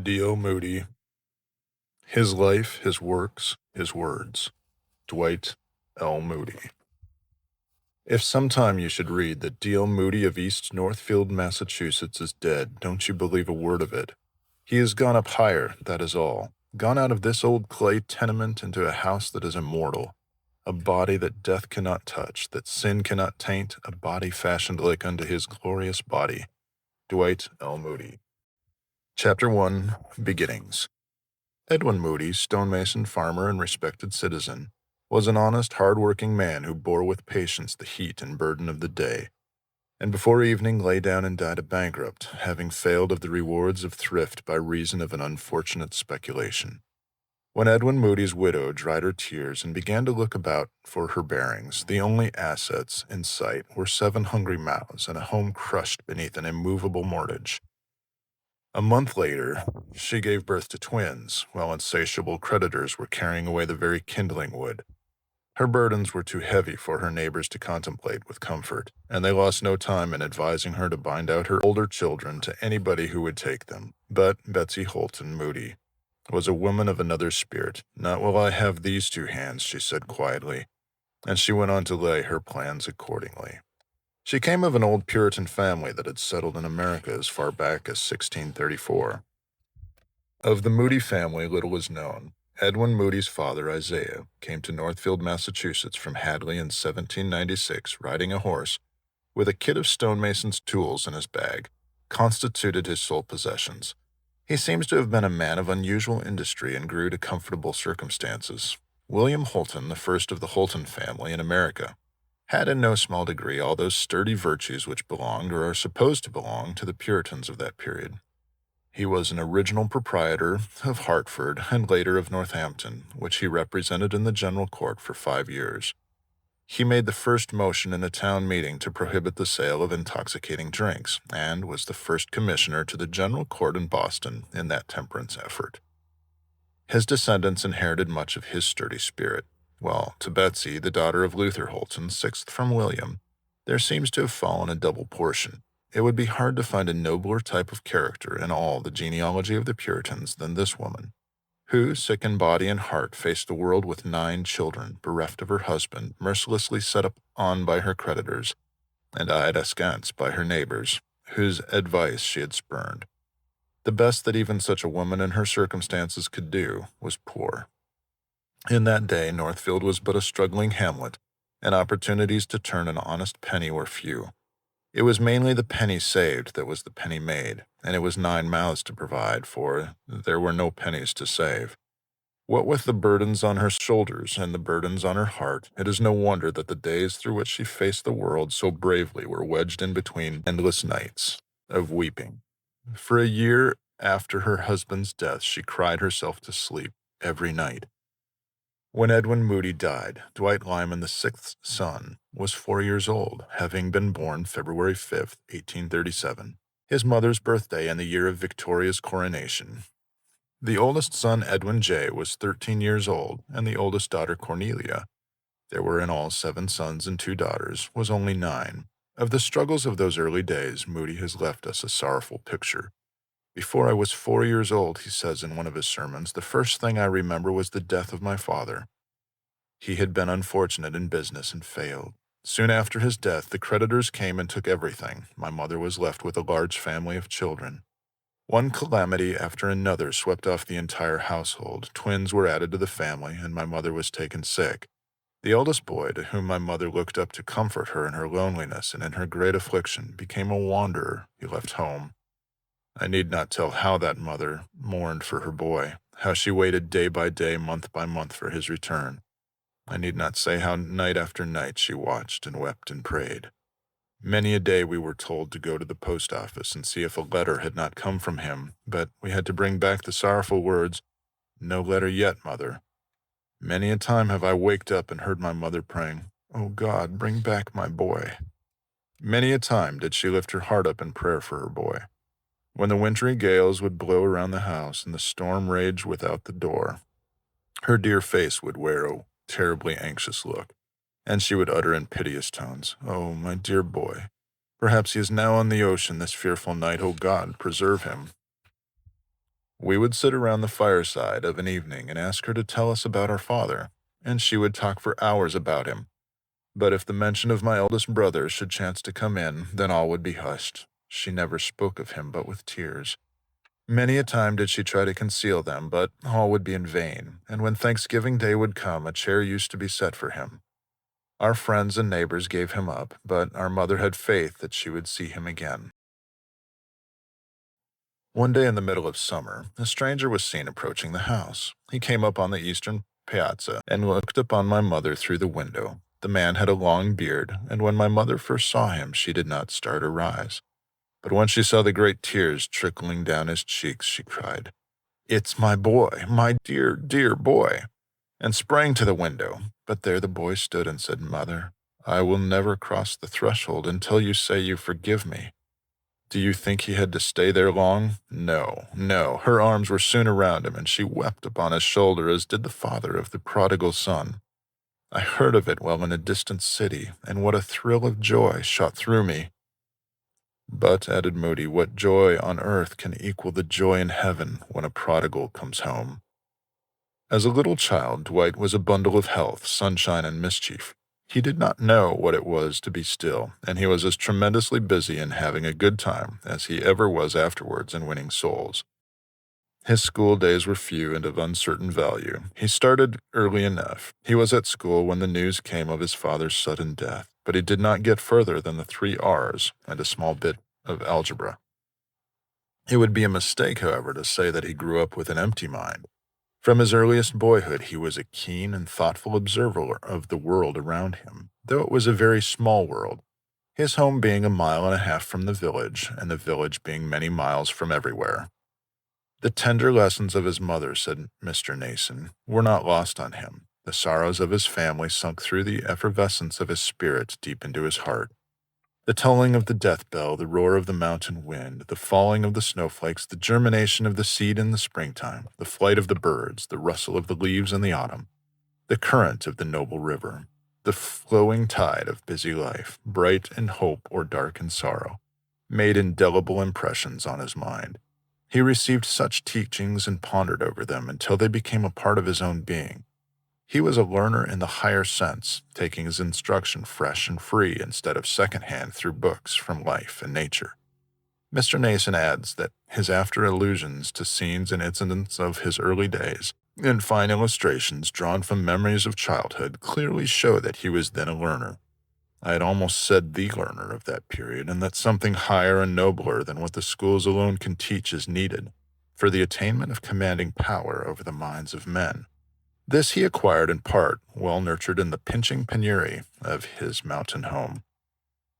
D.O. Moody, His Life, His Works, His Words. Dwight L. Moody. If sometime you should read that D.L. Moody of East Northfield, Massachusetts is dead, don't you believe a word of it. He has gone up higher, that is all. Gone out of this old clay tenement into a house that is immortal. A body that death cannot touch, that sin cannot taint, a body fashioned like unto his glorious body. Dwight L. Moody. Chapter 1. Beginnings. Edwin Moody, stonemason, farmer, and respected citizen, was an honest, hard-working man who bore with patience the heat and burden of the day, and before evening lay down and died a bankrupt, having failed of the rewards of thrift by reason of an unfortunate speculation. When Edwin Moody's widow dried her tears and began to look about for her bearings, the only assets in sight were 7 hungry mouths and a home crushed beneath an immovable mortgage. A month later, she gave birth to twins, while insatiable creditors were carrying away the very kindling wood. Her burdens were too heavy for her neighbors to contemplate with comfort, and they lost no time in advising her to bind out her older children to anybody who would take them. But Betsy Holton Moody was a woman of another spirit. "Not while I have these 2 hands," she said quietly, and she went on to lay her plans accordingly. She came of an old Puritan family that had settled in America as far back as 1634. Of the Moody family, little is known. Edwin Moody's father, Isaiah, came to Northfield, Massachusetts from Hadley in 1796, riding a horse, with a kit of stonemason's tools in his bag, constituted his sole possessions. He seems to have been a man of unusual industry and grew to comfortable circumstances. William Holton, the first of the Holton family in America, had in no small degree all those sturdy virtues which belonged, or are supposed to belong, to the Puritans of that period. He was an original proprietor of Hartford and later of Northampton, which he represented in the General Court for 5 years. He made the first motion in a town meeting to prohibit the sale of intoxicating drinks, and was the first commissioner to the General Court in Boston in that temperance effort. His descendants inherited much of his sturdy spirit, while to Betsy, the daughter of Luther Holton, 6th from William, there seems to have fallen a double portion. It would be hard to find a nobler type of character in all the genealogy of the Puritans than this woman, who, sick in body and heart, faced the world with 9 children, bereft of her husband, mercilessly set on by her creditors, and eyed askance by her neighbors, whose advice she had spurned. The best that even such a woman in her circumstances could do was poor. In that day, Northfield was but a struggling hamlet, and opportunities to turn an honest penny were few. It was mainly the penny saved that was the penny made, and it was 9 mouths to provide for. There were no pennies to save. What with the burdens on her shoulders and the burdens on her heart, it is no wonder that the days through which she faced the world so bravely were wedged in between endless nights of weeping. For a year after her husband's death, she cried herself to sleep every night. When Edwin Moody died, Dwight Lyman, the 6th son, was 4 years old, having been born February 5th, 1837, his mother's birthday and the year of Victoria's coronation. The oldest son, Edwin J., was 13 years old, and the oldest daughter, Cornelia, there were in all 7 sons and 2 daughters, was only 9. Of the struggles of those early days, Moody has left us a sorrowful picture. "Before I was 4 years old," he says in one of his sermons, "the first thing I remember was the death of my father. He had been unfortunate in business and failed. Soon after his death, the creditors came and took everything. My mother was left with a large family of children. One calamity after another swept off the entire household. Twins were added to the family, and my mother was taken sick. The eldest boy, to whom my mother looked up to comfort her in her loneliness and in her great affliction, became a wanderer. He left home. I need not tell how that mother mourned for her boy, how she waited day by day, month by month for his return. I need not say how night after night she watched and wept and prayed. Many a day we were told to go to the post office and see if a letter had not come from him, but we had to bring back the sorrowful words, 'No letter yet, mother.' Many a time have I waked up and heard my mother praying, 'Oh God, bring back my boy.' Many a time did she lift her heart up in prayer for her boy. When the wintry gales would blow around the house and the storm rage without the door, her dear face would wear a terribly anxious look, and she would utter in piteous tones, 'Oh, my dear boy, perhaps he is now on the ocean this fearful night. Oh God, preserve him.' We would sit around the fireside of an evening and ask her to tell us about our father, and she would talk for hours about him. But if the mention of my eldest brother should chance to come in, then all would be hushed. She never spoke of him but with tears. Many a time did she try to conceal them, but all would be in vain, and when Thanksgiving Day would come, a chair used to be set for him. Our friends and neighbors gave him up, but our mother had faith that she would see him again. One day in the middle of summer, a stranger was seen approaching the house. He came up on the eastern piazza and looked upon my mother through the window. The man had a long beard, and when my mother first saw him, she did not start or rise. But when she saw the great tears trickling down his cheeks, she cried, "It's my boy, my dear, dear boy," and sprang to the window. But there the boy stood and said, "Mother, I will never cross the threshold until you say you forgive me." Do you think he had to stay there long? No, no. Her arms were soon around him, and she wept upon his shoulder as did the father of the prodigal son. I heard of it while in a distant city, and what a thrill of joy shot through me. But, added Moody, what joy on earth can equal the joy in heaven when a prodigal comes home? As a little child, Dwight was a bundle of health, sunshine, and mischief. He did not know what it was to be still, and he was as tremendously busy in having a good time as he ever was afterwards in winning souls. His school days were few and of uncertain value. He started early enough. He was at school when the news came of his father's sudden death, but he did not get further than the 3 R's and a small bit of algebra. It would be a mistake, however, to say that he grew up with an empty mind. From his earliest boyhood, he was a keen and thoughtful observer of the world around him, though it was a very small world, his home being 1.5 miles from the village, and the village being many miles from everywhere. The tender lessons of his mother, said Mr. Nason, were not lost on him. The sorrows of his family sunk through the effervescence of his spirit deep into his heart. The tolling of the death bell, the roar of the mountain wind, the falling of the snowflakes, the germination of the seed in the springtime, the flight of the birds, the rustle of the leaves in the autumn, the current of the noble river, the flowing tide of busy life, bright in hope or dark in sorrow, made indelible impressions on his mind. He received such teachings and pondered over them until they became a part of his own being. He was a learner in the higher sense, taking his instruction fresh and free instead of second-hand through books from life and nature. Mr. Nason adds that his after allusions to scenes and incidents of his early days, and fine illustrations drawn from memories of childhood, clearly show that he was then a learner. I had almost said the learner of that period, and that something higher and nobler than what the schools alone can teach is needed for the attainment of commanding power over the minds of men. This he acquired in part, well nurtured in the pinching penury of his mountain home.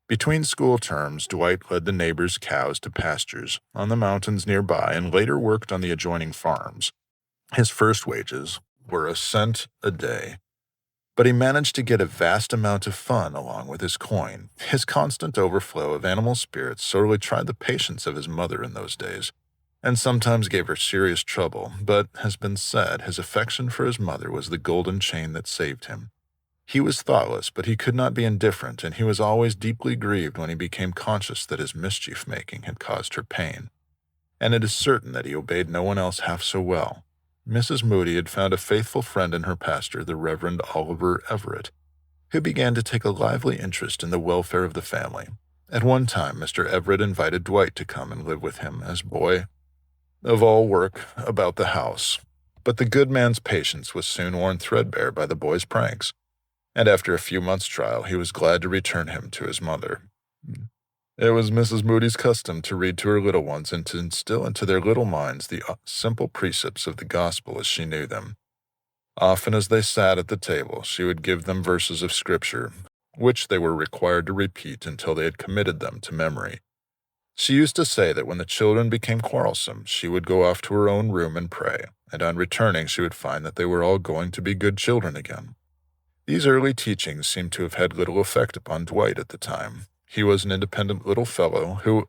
Between school terms, Dwight led the neighbors' cows to pastures on the mountains nearby and later worked on the adjoining farms. His first wages were a cent a day, but he managed to get a vast amount of fun along with his coin. His constant overflow of animal spirits sorely tried the patience of his mother in those days, and sometimes gave her serious trouble, but, has been said, his affection for his mother was the golden chain that saved him. He was thoughtless, but he could not be indifferent, and he was always deeply grieved when he became conscious that his mischief-making had caused her pain. And it is certain that he obeyed no one else half so well. Mrs. Moody had found a faithful friend in her pastor, the Reverend Oliver Everett, who began to take a lively interest in the welfare of the family. At one time, Mr. Everett invited Dwight to come and live with him as boy of all work about the house. But the good man's patience was soon worn threadbare by the boy's pranks, and after a few months' trial, he was glad to return him to his mother. It was Mrs. Moody's custom to read to her little ones and to instill into their little minds the simple precepts of the gospel as she knew them. Often as they sat at the table, she would give them verses of Scripture, which they were required to repeat until they had committed them to memory. She used to say that when the children became quarrelsome, she would go off to her own room and pray, and on returning she would find that they were all going to be good children again. These early teachings seem to have had little effect upon Dwight at the time. He was an independent little fellow who,